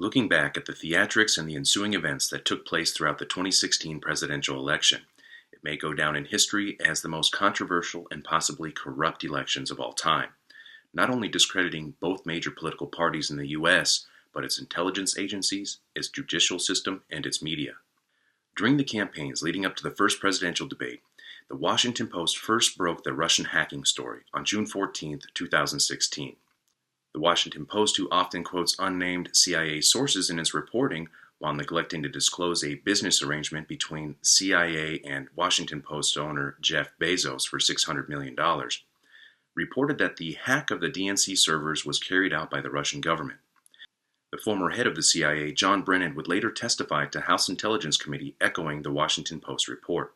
Looking back at the theatrics and the ensuing events that took place throughout the 2016 presidential election, it may go down in history as the most controversial and possibly corrupt elections of all time, not only discrediting both major political parties in the U.S., but its intelligence agencies, its judicial system, and its media. During the campaigns leading up to the first presidential debate, the Washington Post first broke the Russian hacking story on June 14, 2016. The Washington Post, who often quotes unnamed CIA sources in its reporting while neglecting to disclose a business arrangement between CIA and Washington Post owner Jeff Bezos for $600 million, reported that the hack of the DNC servers was carried out by the Russian government. The former head of the CIA, John Brennan, would later testify to House Intelligence Committee echoing the Washington Post report.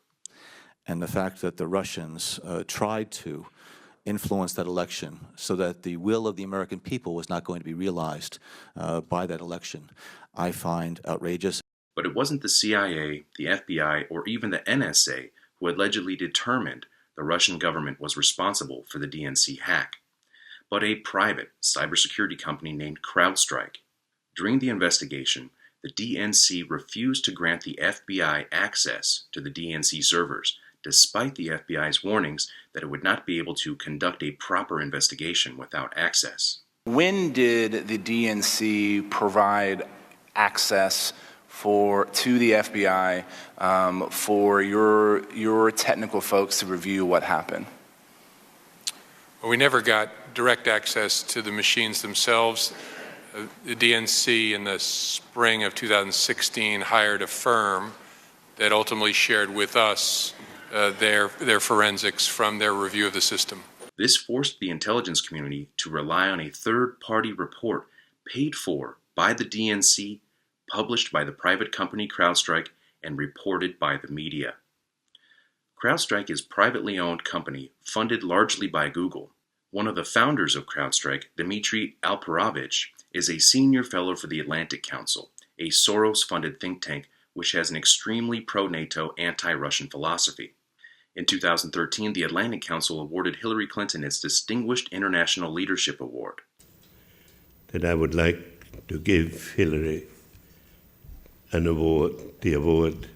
And the fact that the Russians tried to influence that election so that the will of the American people was not going to be realized by that election, I find outrageous. But it wasn't the CIA, the FBI, or even the NSA who allegedly determined the Russian government was responsible for the DNC hack, but a private cybersecurity company named CrowdStrike. During the investigation, the DNC refused to grant the FBI access to the DNC servers, despite the FBI's warnings that it would not be able to conduct a proper investigation without access. When did the DNC provide access to the FBI for your technical folks to review what happened? Well, we never got direct access to the machines themselves. The DNC in the spring of 2016 hired a firm that ultimately shared with us their forensics from their review of the system. This forced the intelligence community to rely on a third-party report paid for by the DNC, published by the private company CrowdStrike, and reported by the media. CrowdStrike is a privately owned company funded largely by Google. One of the founders of CrowdStrike, Dmitry Alperovitch, is a senior fellow for the Atlantic Council, a Soros-funded think tank which has an extremely pro-NATO, anti-Russian philosophy. In 2013, the Atlantic Council awarded Hillary Clinton its Distinguished International Leadership Award. That I would like to give Hillary an award, the award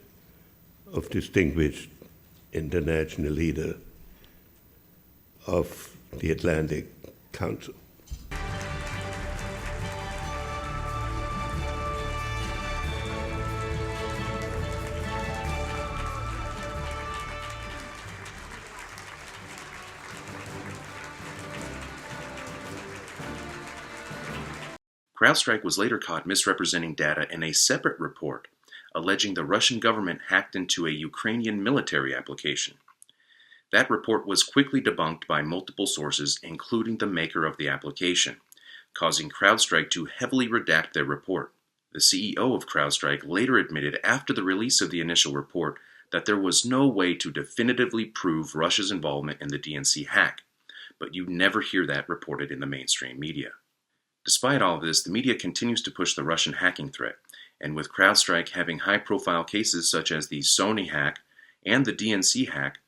of Distinguished International Leader of the Atlantic Council. CrowdStrike was later caught misrepresenting data in a separate report, alleging the Russian government hacked into a Ukrainian military application. That report was quickly debunked by multiple sources, including the maker of the application, causing CrowdStrike to heavily redact their report. The CEO of CrowdStrike later admitted after the release of the initial report that there was no way to definitively prove Russia's involvement in the DNC hack, but you never hear that reported in the mainstream media. Despite all of this, the media continues to push the Russian hacking threat, and with CrowdStrike having high-profile cases such as the Sony hack and the DNC hack,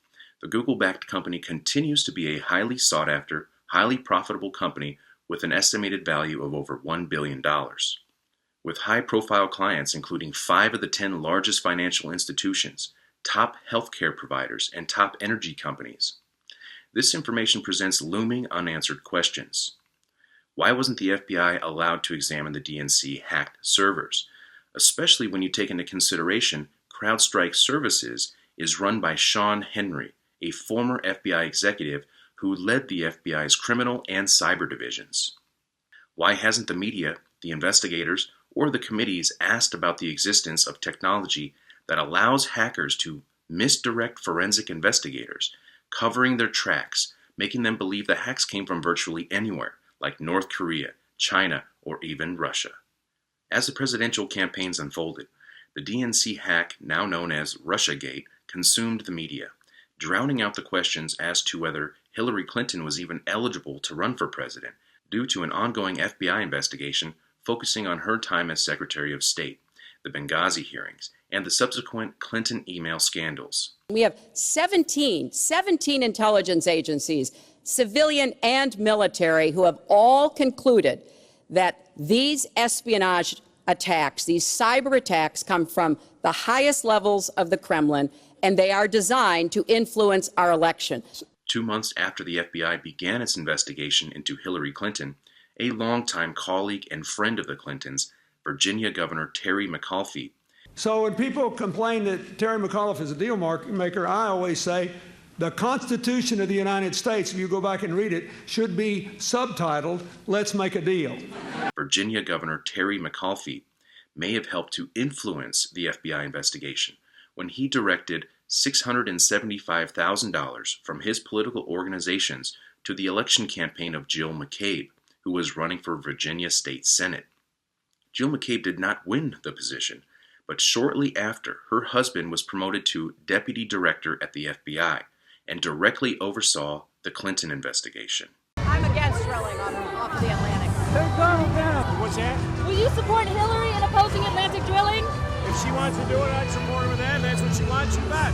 the Google-backed company continues to be a highly sought-after, highly profitable company with an estimated value of over $1 billion. With high-profile clients including 5 of the 10 largest financial institutions, top healthcare providers, and top energy companies. This information presents looming unanswered questions. Why wasn't the FBI allowed to examine the DNC hacked servers, especially when you take into consideration CrowdStrike Services is run by Sean Henry, a former FBI executive who led the FBI's criminal and cyber divisions? Why hasn't the media, the investigators, or the committees asked about the existence of technology that allows hackers to misdirect forensic investigators, covering their tracks, making them believe the hacks came from virtually anywhere, like North Korea, China, or even Russia? As the presidential campaigns unfolded, the DNC hack, now known as Russiagate, consumed the media, drowning out the questions as to whether Hillary Clinton was even eligible to run for president due to an ongoing FBI investigation focusing on her time as Secretary of State, the Benghazi hearings, and the subsequent Clinton email scandals. We have 17 intelligence agencies, civilian and military, who have all concluded that these espionage attacks, these cyber attacks, come from the highest levels of the Kremlin, and they are designed to influence our election. 2 months after the FBI began its investigation into Hillary Clinton, a longtime colleague and friend of the Clintons, Virginia Governor Terry McAuliffe. So when people complain that Terry McAuliffe is a deal maker, I always say the Constitution of the United States, if you go back and read it, should be subtitled, "Let's Make a Deal." Virginia Governor Terry McAuliffe may have helped to influence the FBI investigation when he directed $675,000 from his political organizations to the election campaign of Jill McCabe, who was running for Virginia State Senate. Jill McCabe did not win the position, but shortly after, her husband was promoted to deputy director at the FBI and directly oversaw the Clinton investigation. I'm against drilling off of the Atlantic. What's that? Will you support Hillary in opposing Atlantic drilling? If she wants to do it, I'd support her with that. That's what she wants, you bet.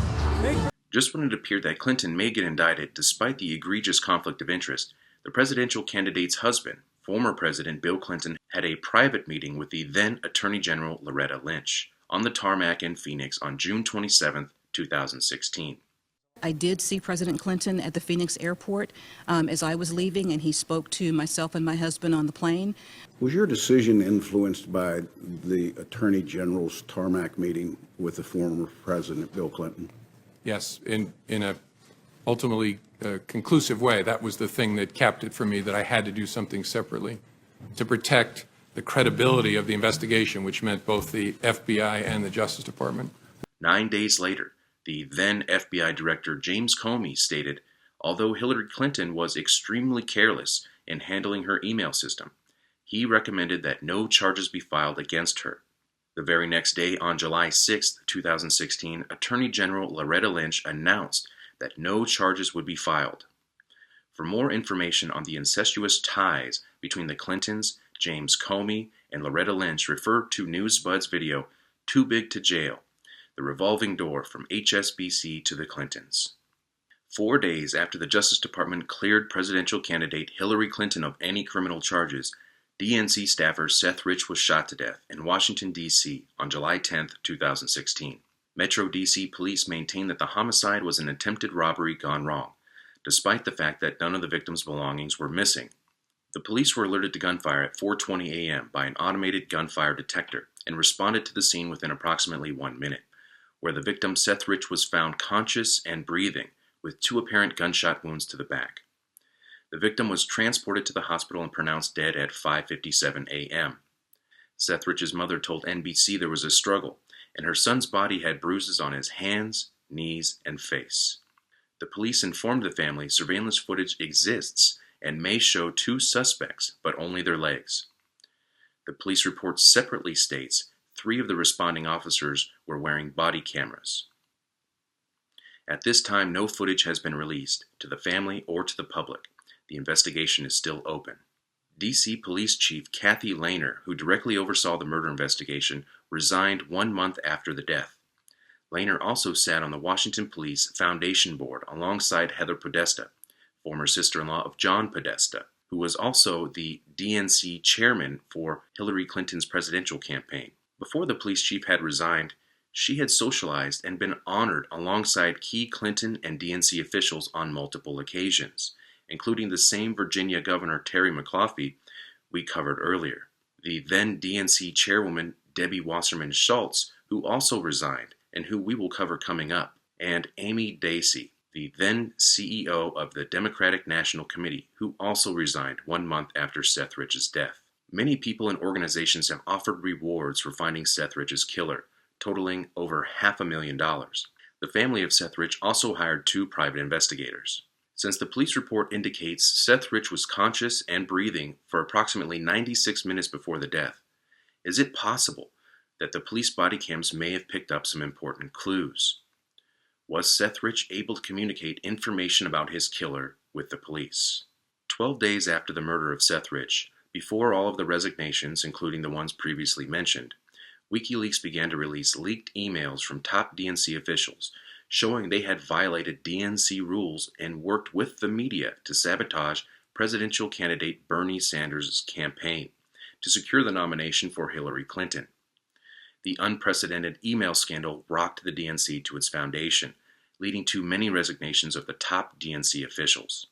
Just when it appeared that Clinton may get indicted despite the egregious conflict of interest, the presidential candidate's husband, former President Bill Clinton, had a private meeting with the then Attorney General Loretta Lynch on the tarmac in Phoenix on June 27, 2016. I did see President Clinton at the Phoenix airport as I was leaving, and he spoke to myself and my husband on the plane. Was your decision influenced by the Attorney General's tarmac meeting with the former President Bill Clinton? Yes, in a ultimately conclusive way. That was the thing that capped it for me, that I had to do something separately to protect the credibility of the investigation, which meant both the FBI and the Justice Department. 9 days later, the then FBI Director James Comey stated, although Hillary Clinton was extremely careless in handling her email system, he recommended that no charges be filed against her. The very next day, on July 6, 2016, Attorney General Loretta Lynch announced that no charges would be filed. For more information on the incestuous ties between the Clintons, James Comey, and Loretta Lynch, refer to NewsBud's video, Too Big to Jail, The Revolving Door from HSBC to the Clintons. 4 days after the Justice Department cleared presidential candidate Hillary Clinton of any criminal charges, DNC staffer Seth Rich was shot to death in Washington, D.C. on July 10, 2016. Metro D.C. police maintained that the homicide was an attempted robbery gone wrong, despite the fact that none of the victim's belongings were missing. The police were alerted to gunfire at 4:20 a.m. by an automated gunfire detector and responded to the scene within approximately 1 minute, where the victim Seth Rich was found conscious and breathing with 2 apparent gunshot wounds to the back. The victim was transported to the hospital and pronounced dead at 5:57 a.m. Seth Rich's mother told NBC there was a struggle, and her son's body had bruises on his hands, knees, and face. The police informed the family surveillance footage exists and may show 2 suspects, but only their legs. The police report separately states 3 of the responding officers were wearing body cameras. At this time, no footage has been released to the family or to the public. The investigation is still open. D.C. Police Chief Kathy Lehner, who directly oversaw the murder investigation, resigned 1 month after the death. Lehner also sat on the Washington Police Foundation Board alongside Heather Podesta, former sister-in-law of John Podesta, who was also the DNC chairman for Hillary Clinton's presidential campaign. Before the police chief had resigned, she had socialized and been honored alongside key Clinton and DNC officials on multiple occasions, including the same Virginia Governor Terry McAuliffe we covered earlier, the then DNC chairwoman Debbie Wasserman Schultz, who also resigned and who we will cover coming up, and Amy Dacey, the then CEO of the Democratic National Committee, who also resigned 1 month after Seth Rich's death. Many people and organizations have offered rewards for finding Seth Rich's killer, totaling over $500,000. The family of Seth Rich also hired 2 private investigators. Since the police report indicates Seth Rich was conscious and breathing for approximately 96 minutes before the death, is it possible that the police body cams may have picked up some important clues? Was Seth Rich able to communicate information about his killer with the police? 12 days after the murder of Seth Rich, before all of the resignations, including the ones previously mentioned, WikiLeaks began to release leaked emails from top DNC officials showing they had violated DNC rules and worked with the media to sabotage presidential candidate Bernie Sanders' campaign, to secure the nomination for Hillary Clinton. The unprecedented email scandal rocked the DNC to its foundation, leading to many resignations of the top DNC officials.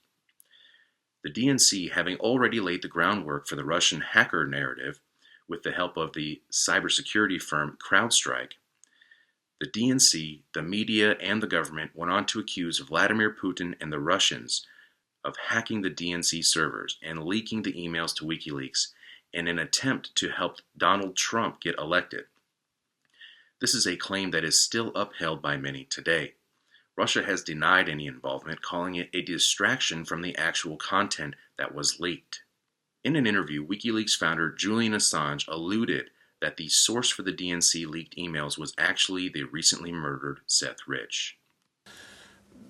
The DNC, having already laid the groundwork for the Russian hacker narrative with the help of the cybersecurity firm CrowdStrike, the DNC, the media, and the government went on to accuse Vladimir Putin and the Russians of hacking the DNC servers and leaking the emails to WikiLeaks in an attempt to help Donald Trump get elected. This is a claim that is still upheld by many today. Russia has denied any involvement, calling it a distraction from the actual content that was leaked. In an interview, WikiLeaks founder Julian Assange alluded that the source for the DNC leaked emails was actually the recently murdered Seth Rich.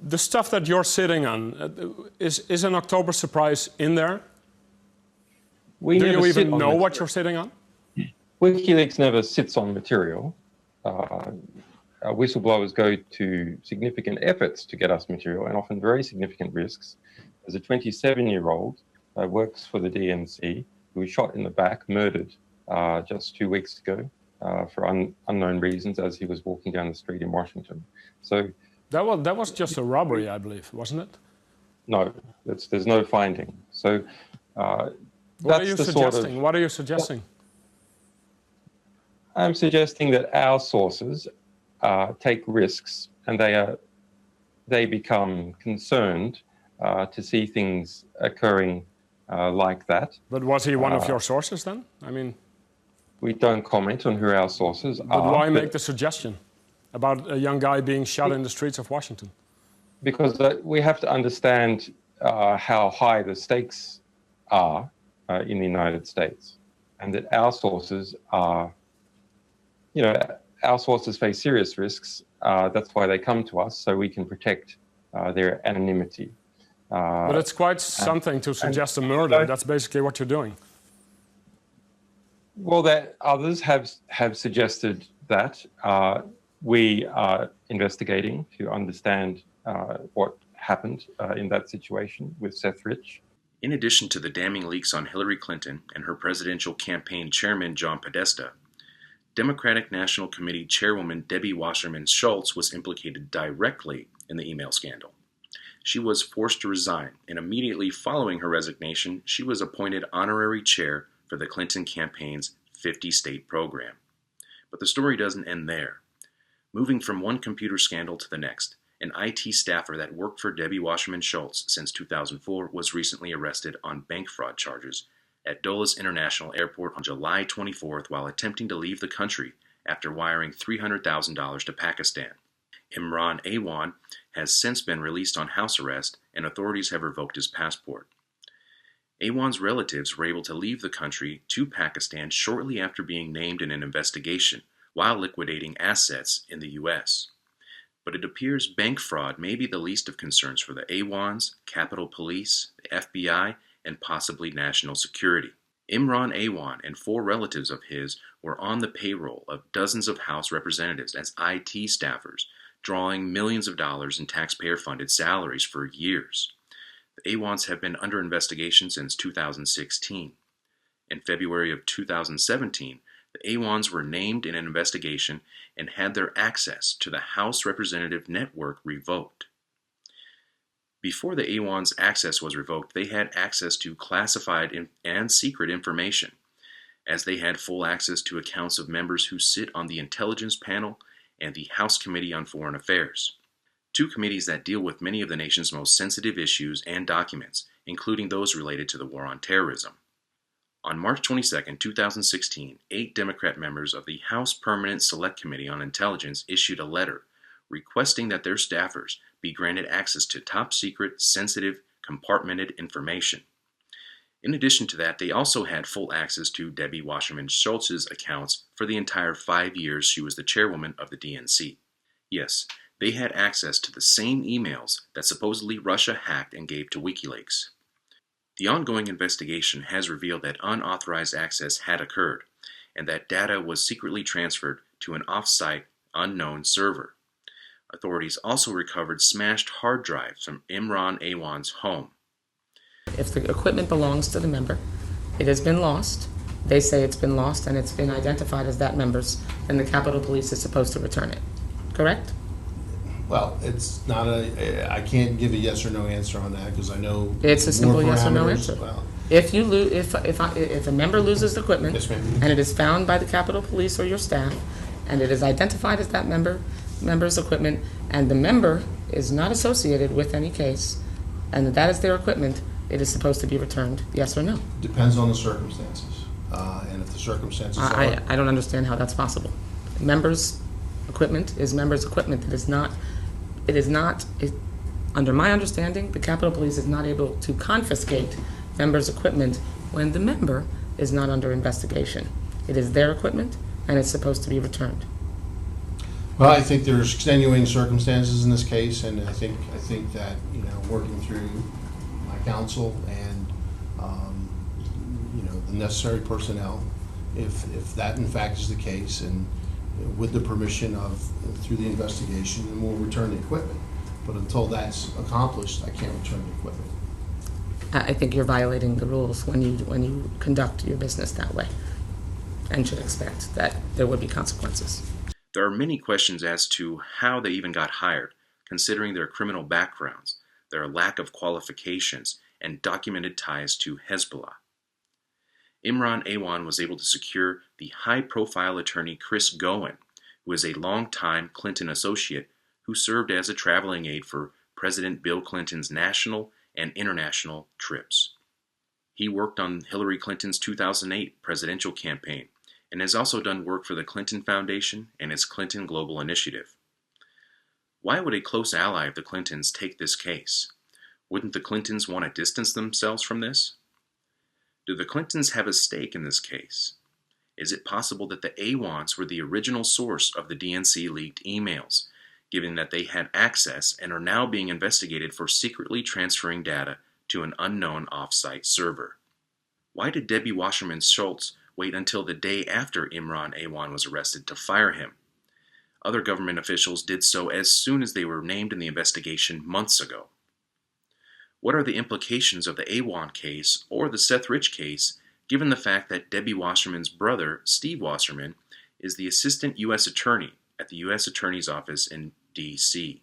The stuff that you're sitting on, is an October surprise in there? Do you even know what you're sitting on? WikiLeaks never sits on material. Whistleblowers go to significant efforts to get us material and often very significant risks. As a 27-year-old works for the DNC, who was shot in the back, murdered just 2 weeks ago for unknown reasons as he was walking down the street in Washington. So that was just a robbery, I believe, wasn't it? No, there's no finding. So what are you suggesting? What are you suggesting? I'm suggesting that our sources take risks, and they become concerned to see things occurring like that. But was he one of your sources then? I mean, we don't comment on who our sources are. But why make the suggestion about a young guy being shot in the streets of Washington? Because we have to understand how high the stakes are in the United States, and that our sources are, our sources face serious risks. That's why they come to us, so we can protect their anonymity. But it's quite something to suggest a murder. That's basically what you're doing. Well, others have suggested that. We are investigating to understand what happened in that situation with Seth Rich. In addition to the damning leaks on Hillary Clinton and her presidential campaign chairman John Podesta, Democratic National Committee Chairwoman Debbie Wasserman Schultz was implicated directly in the email scandal. She was forced to resign, and immediately following her resignation, she was appointed honorary chair for the Clinton campaign's 50-state program. But the story doesn't end there. Moving from one computer scandal to the next, an IT staffer that worked for Debbie Wasserman Schultz since 2004 was recently arrested on bank fraud charges at Dulles International Airport on July 24th while attempting to leave the country after wiring $300,000 to Pakistan. Imran Awan has since been released on house arrest, and authorities have revoked his passport. Awan's relatives were able to leave the country to Pakistan shortly after being named in an investigation while liquidating assets in the U.S. But it appears bank fraud may be the least of concerns for the Awans, Capitol Police, the FBI, and possibly national security. Imran Awan and 4 relatives of his were on the payroll of dozens of House representatives as IT staffers, drawing millions of dollars in taxpayer-funded salaries for years. The Awans have been under investigation since 2016. In February of 2017, the Awans were named in an investigation and had their access to the House Representative Network revoked. Before the Awans' access was revoked, they had access to classified and secret information, as they had full access to accounts of members who sit on the Intelligence Panel and the House Committee on Foreign Affairs, 2 committees that deal with many of the nation's most sensitive issues and documents, including those related to the war on terrorism. On March 22, 2016, 8 Democrat members of the House Permanent Select Committee on Intelligence issued a letter requesting that their staffers be granted access to top-secret, sensitive, compartmented information. In addition to that, they also had full access to Debbie Wasserman Schultz's accounts for the entire 5 years she was the chairwoman of the DNC. Yes, they had access to the same emails that supposedly Russia hacked and gave to WikiLeaks. The ongoing investigation has revealed that unauthorized access had occurred, and that data was secretly transferred to an off-site, unknown server. Authorities also recovered smashed hard drives from Imran Awan's home. If the equipment belongs to the member, it has been lost, they say it's been lost and it's been identified as that member's, then the Capitol Police is supposed to return it. Correct? Well, it's not I can't give a yes or no answer on that because I know It's a simple more yes or no parameters. answer. Well, If you lose, if a member loses the equipment, Yes, ma'am. and it is found by the Capitol Police or your staff, and it is identified as that member's equipment, and the member is not associated with any case, and that is their equipment, it is supposed to be returned. Yes or no? depends on the circumstances, and if the circumstances are. I don't understand how that's possible. Members' equipment is members' equipment. Under my understanding, the Capitol Police is not able to confiscate members' equipment when the member is not under investigation. It is their equipment, and it's supposed to be returned. Well, I think there's extenuating circumstances in this case, and I think that, working through my counsel and, the necessary personnel, if that in fact is the case, and with the permission through the investigation, then we'll return the equipment. But until that's accomplished, I can't return the equipment. I think you're violating the rules when you conduct your business that way, and should expect that there would be consequences. There are many questions as to how they even got hired, considering their criminal backgrounds, their lack of qualifications, and documented ties to Hezbollah. Imran Awan was able to secure the high-profile attorney Chris Gowen, who is a longtime Clinton associate who served as a traveling aide for President Bill Clinton's national and international trips. He worked on Hillary Clinton's 2008 presidential campaign and has also done work for the Clinton Foundation and its Clinton Global Initiative. Why would a close ally of the Clintons take this case? Wouldn't the Clintons want to distance themselves from this? Do the Clintons have a stake in this case? Is it possible that the Awans were the original source of the DNC leaked emails, given that they had access and are now being investigated for secretly transferring data to an unknown off-site server? Why did Debbie Wasserman Schultz wait until the day after Imran Awan was arrested to fire him? Other government officials did so as soon as they were named in the investigation months ago. What are the implications of the Awan case or the Seth Rich case, given the fact that Debbie Wasserman's brother, Steve Wasserman, is the assistant U.S. attorney at the U.S. Attorney's Office in D.C.?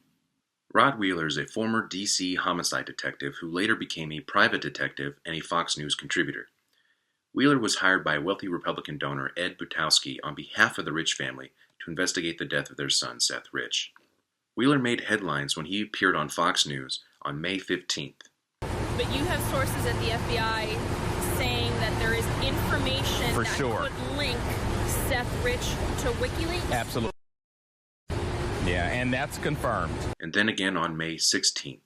Rod Wheeler is a former D.C. homicide detective who later became a private detective and a Fox News contributor. Wheeler was hired by wealthy Republican donor Ed Butowski on behalf of the Rich family to investigate the death of their son, Seth Rich. Wheeler made headlines when he appeared on Fox News on May 15th. But you have sources at the FBI saying that there is information For that sure. could link Seth Rich to WikiLeaks? Absolutely. Yeah, and that's confirmed. And then again on May 16th.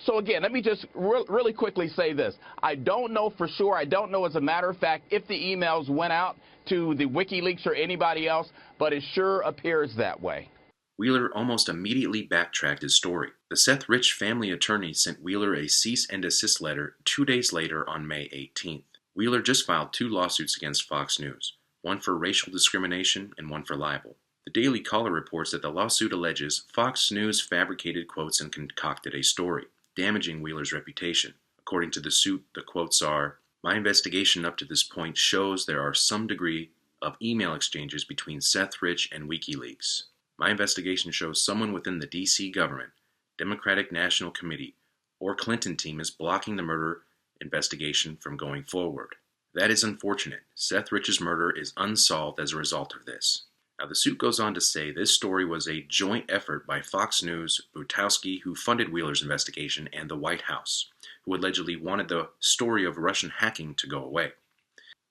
So again, let me just really quickly say this. I don't know for sure. I don't know as a matter of fact if the emails went out to the WikiLeaks or anybody else, but it sure appears that way. Wheeler almost immediately backtracked his story. The Seth Rich family attorney sent Wheeler a cease and desist letter 2 days later on May 18th. Wheeler just filed 2 lawsuits against Fox News, one for racial discrimination and one for libel. The Daily Caller reports that the lawsuit alleges Fox News fabricated quotes and concocted a story, damaging Wheeler's reputation. According to the suit, the quotes are, "My investigation up to this point shows there are some degree of email exchanges between Seth Rich and WikiLeaks. My investigation shows someone within the D.C. government, Democratic National Committee, or Clinton team is blocking the murder investigation from going forward. That is unfortunate. Seth Rich's murder is unsolved as a result of this." Now, the suit goes on to say this story was a joint effort by Fox News, Butowski, who funded Wheeler's investigation, and the White House, who allegedly wanted the story of Russian hacking to go away.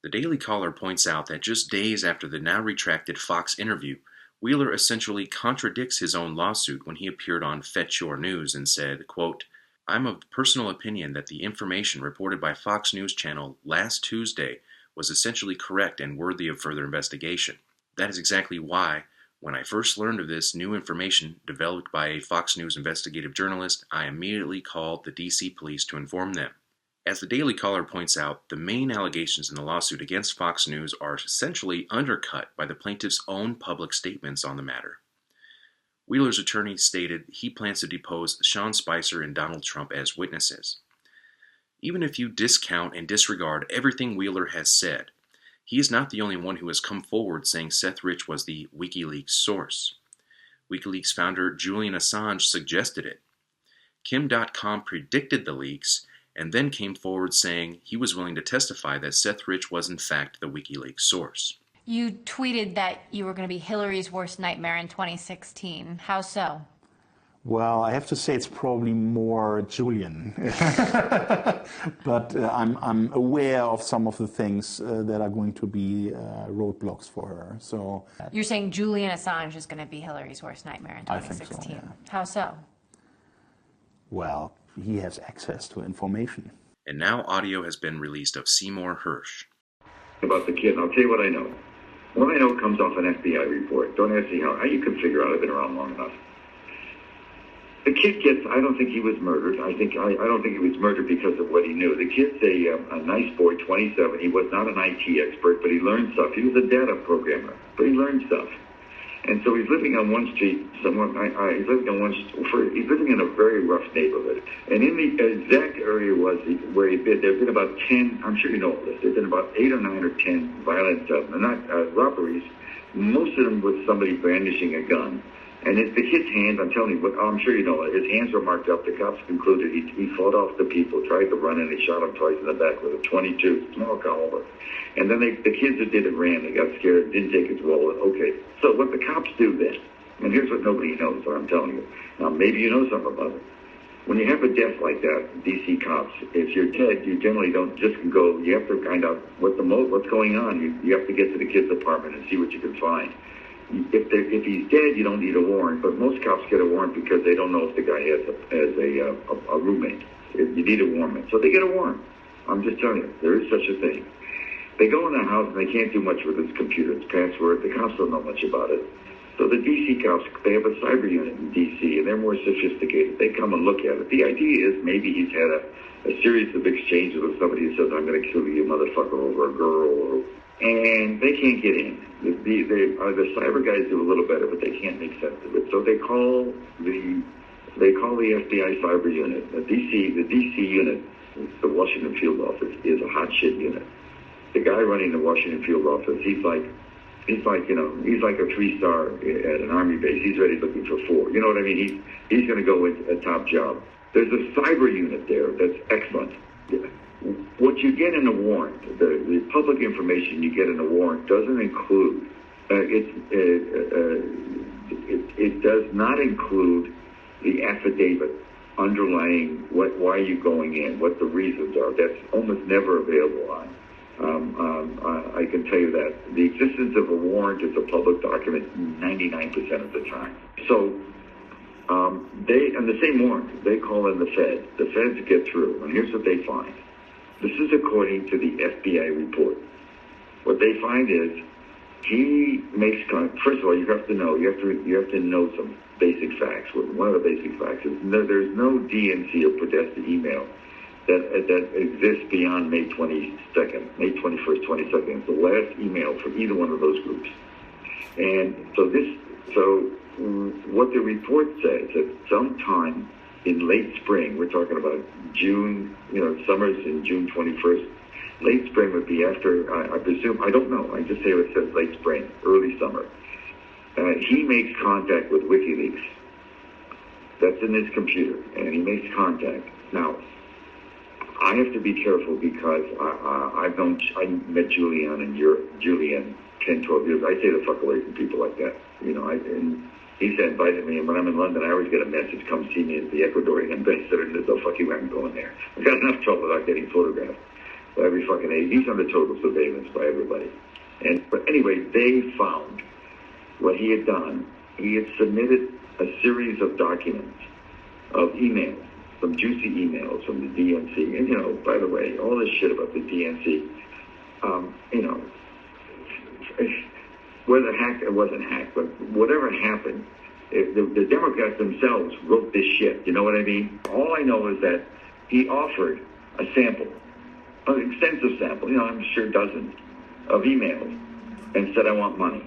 The Daily Caller points out that just days after the now retracted Fox interview, Wheeler essentially contradicts his own lawsuit when he appeared on Fetch Your News and said, quote, "I'm of personal opinion that the information reported by Fox News Channel last Tuesday was essentially correct and worthy of further investigation. That is exactly why, when I first learned of this new information developed by a Fox News investigative journalist, I immediately called the D.C. police to inform them." As the Daily Caller points out, the main allegations in the lawsuit against Fox News are essentially undercut by the plaintiff's own public statements on the matter. Wheeler's attorney stated he plans to depose Sean Spicer and Donald Trump as witnesses. Even if you discount and disregard everything Wheeler has said, He is not the only one who has come forward saying Seth Rich was the WikiLeaks source. WikiLeaks founder Julian Assange suggested it. Kim.com predicted the leaks and then came forward saying he was willing to testify that Seth Rich was in fact the WikiLeaks source. You tweeted that you were going to be Hillary's worst nightmare in 2016. How so? Well, I have to say it's probably more Julian. But I'm aware of some of the things that are going to be roadblocks for her. So You're saying Julian Assange is going to be Hillary's worst nightmare in 2016. I think so, yeah. How so? Well, he has access to information. And now audio has been released of Seymour Hersh. About the kid, and I'll tell you what I know. What I know comes off an FBI report. Don't ask me how you can figure out. I've been around long enough. The kid gets, I don't think he was murdered. I don't think he was murdered because of what he knew. The kid's a nice boy, 27. He was not an IT expert, but he learned stuff. He was a data programmer, but he learned stuff. And so he's living on one street somewhere. He's living in a very rough neighborhood. And in the exact area where he'd been, there've been about 10. I'm sure you know all this. There've been about 8 or 9 or 10 violent, robberies. Most of them with somebody brandishing a gun. And the kid's hands, I'm telling you, I'm sure you know, his hands were marked up. The cops concluded he fought off the people, tried to run, and they shot him twice in the back with a .22, small caliber. And then the kids that did it ran. They got scared, didn't take his wallet. Okay, so what the cops do then, and here's what nobody knows, what I'm telling you. Now, maybe you know something about it. When you have a death like that, DC cops, if you're dead, you generally don't just go. You have to find out what's going on. You have to get to the kid's apartment and see what you can find. If he's dead, you don't need a warrant, but most cops get a warrant because they don't know if the guy has a roommate. You need a warrant. So they get a warrant. I'm just telling you, there is such a thing. They go in the house and they can't do much with his computer, his password. The cops don't know much about it. So the DC cops, they have a cyber unit in DC, and they're more sophisticated. They come and look at it. The idea is maybe he's had a series of exchanges with somebody who says, I'm going to kill you, motherfucker, over a girl, and they can't get in. The cyber guys do a little better, but they can't make sense of it. So they call the FBI cyber unit. The DC unit, the Washington field office, is a hot shit unit. The guy running the Washington field office, he's like a 3-star at an army base. He's already looking for 4. You know what I mean? He's going to go with a top job. There's a cyber unit there that's excellent. What you get in a warrant, the public information you get in a warrant doesn't include, it does not include the affidavit underlying why you're going in, what the reasons are. That's almost never available on. I can tell you that. The existence of a warrant is a public document 99% of the time. So on the same warrant, they call in the Fed. The Feds get through, and here's what they find. This is according to the FBI report. What they find is he makes first of all, you have to know some basic facts. One of the basic facts is there's no DNC or Podesta email that exists beyond May 21st, 22nd. It's the last email from either one of those groups. And so what the report says that sometime in late spring, we're talking about June, summer's in June 21st. Late spring would be after, I presume, I don't know. I just say it says late spring, early summer. He makes contact with WikiLeaks. That's in his computer, and he makes contact. Now, I have to be careful because I met Julian 10, 12 years. I stay the fuck away from people like that. And he's invited me, and when I'm in London, I always get a message, come see me as the Ecuadorian ambassador, and there's no fucking way I'm going there. I've got enough trouble without getting photographed by every fucking age. He's under total surveillance by everybody. But anyway, they found what he had done. He had submitted a series of documents, of emails, some juicy emails from the DNC. And, by the way, all this shit about the DNC, whether hacked or wasn't hacked, but whatever happened, the Democrats themselves wrote this shit. You know what I mean? All I know is that he offered a sample, an extensive sample, I'm sure dozens of emails, and said, I want money.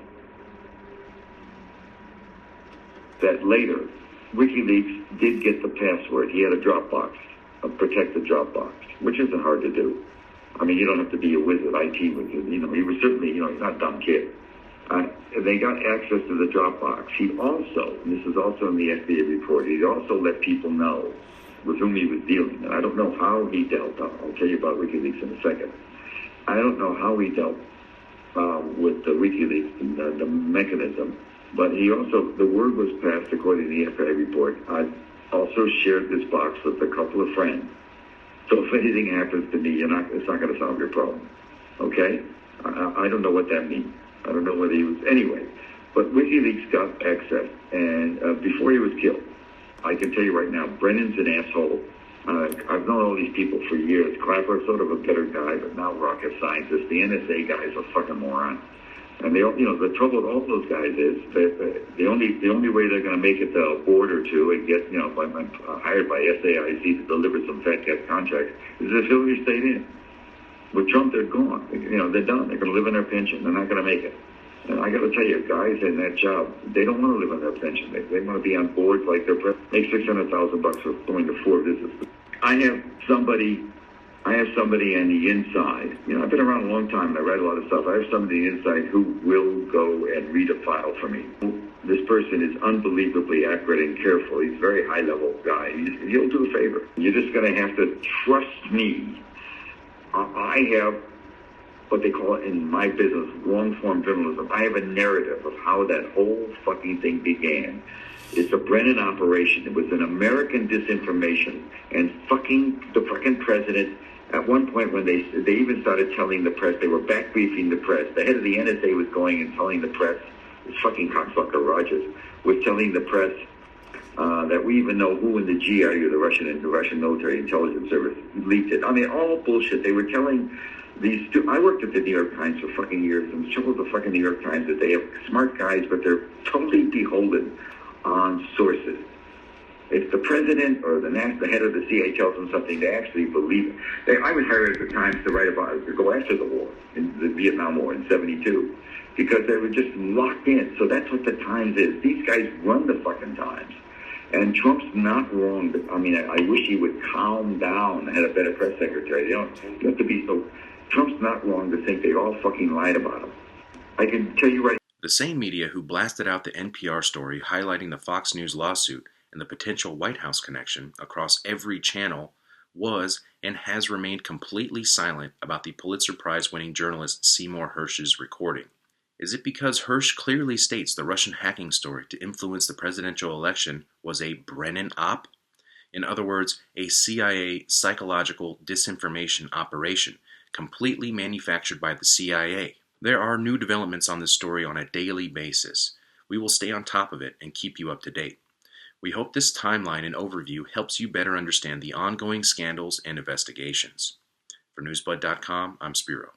That later, WikiLeaks did get the password. He had a Dropbox, a protected Dropbox, which isn't hard to do. I mean, you don't have to be a wizard, IT wizard. You know, he was certainly, you know, he's not a dumb kid. They got access to the Dropbox. He also, and this is also in the FBI report, he also let people know with whom he was dealing. And I don't know how he dealt. I'll tell you about WikiLeaks in a second. I don't know how he dealt with the WikiLeaks and the mechanism, but he also, the word was passed according to the FBI report. I also shared this box with a couple of friends. So if anything happens to me, it's not going to solve your problem. Okay? I don't know what that means. I don't know whether he was, anyway. But WikiLeaks got access, and before he was killed, I can tell you right now, Brennan's an asshole. I've known all these people for years. Clapper's sort of a better guy, but now rocket scientist. The NSA guy is a fucking moron. And they, you know, the trouble with all those guys is that the only way they're going to make it to a board or two and get, you know, hired by SAIC to deliver some fat cat contracts is if Hillary stayed in. With Trump, they're gone. You know, they're done. They're going to live on their pension. They're not going to make it. And I got to tell you, guys in that job, they don't want to live on their pension. They want to be on boards like they're make $600,000 for going to 4 visits. I have somebody on the inside. You know, I've been around a long time and I read a lot of stuff. I have somebody on the inside who will go and read a file for me. This person is unbelievably accurate and careful. He's a very high-level guy. He'll do a favor. You're just going to have to trust me. I have what they call it in my business, long-form journalism. I have a narrative of how that whole fucking thing began. It's a Brennan operation. It was an American disinformation, and the fucking president, at one point when they even started telling the press, they were back-briefing the press. The head of the NSA was going and telling the press, this fucking cocksucker Rogers, was telling the press that we even know who in the GRU, the Russian Military Intelligence Service, leaked it. I mean, all bullshit. They were telling these two. I worked at the New York Times for fucking years, and the trouble with the fucking New York Times is they have smart guys, but they're totally beholden on sources. If the president or the head of the CIA tells them something, they actually believe it. I was hired at the Times to write about it, to go after the war, in the Vietnam War in '72, because they were just locked in. So that's what the Times is. These guys run the fucking Times. And Trump's not wrong. I mean, I wish he would calm down and had a better press secretary. You have to be so. Trump's not wrong to think they all fucking lied about him. I can tell you right. The same media who blasted out the NPR story highlighting the Fox News lawsuit and the potential White House connection across every channel was and has remained completely silent about the Pulitzer Prize-winning journalist Seymour Hersh's recording. Is it because Hersh clearly states the Russian hacking story to influence the presidential election was a Brennan op? In other words, a CIA psychological disinformation operation, completely manufactured by the CIA. There are new developments on this story on a daily basis. We will stay on top of it and keep you up to date. We hope this timeline and overview helps you better understand the ongoing scandals and investigations. For Newsbud.com, I'm Spiro.